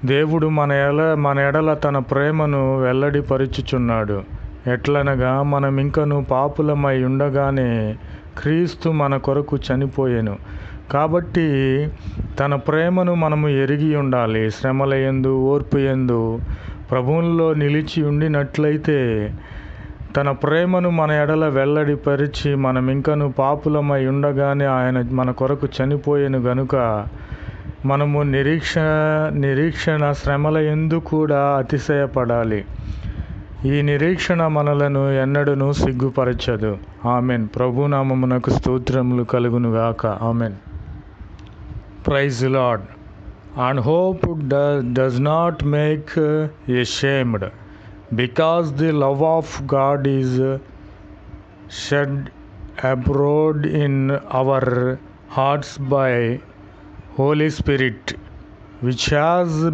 దేవుడు మన ఎడల తన ప్రేమను వెల్లడిపరుచుచున్నాడు. ఎట్లనగా మనమింకను పాపులమై ఉండగానే క్రీస్తు మన కొరకు చనిపోయెను. కాబట్టి తన ప్రేమను మనము ఎరిగి ఉండాలి. శ్రమల యందు ఓర్పు యందు ప్రభువులో నిలిచి ఉండినట్లయితే తన ప్రేమను మన ఎడల వెల్లడిపరిచి మనమింకను పాపులమై ఉండగానే ఆయన మన కొరకు చనిపోయెను గనుక మనము నిరీక్షణ శ్రమల యందు కూడా అతిశయపడాలి. ఈ నిరీక్షణ మనలను ఎన్నడూను సిగ్గుపరచదు. ఆమెన్. ప్రభునామమునకు స్తోత్రములు కలుగునుగాక. Amen. Praise the Lord. And hope does not make ashamed, because the love of God is shed abroad in our hearts by Holy Spirit, which has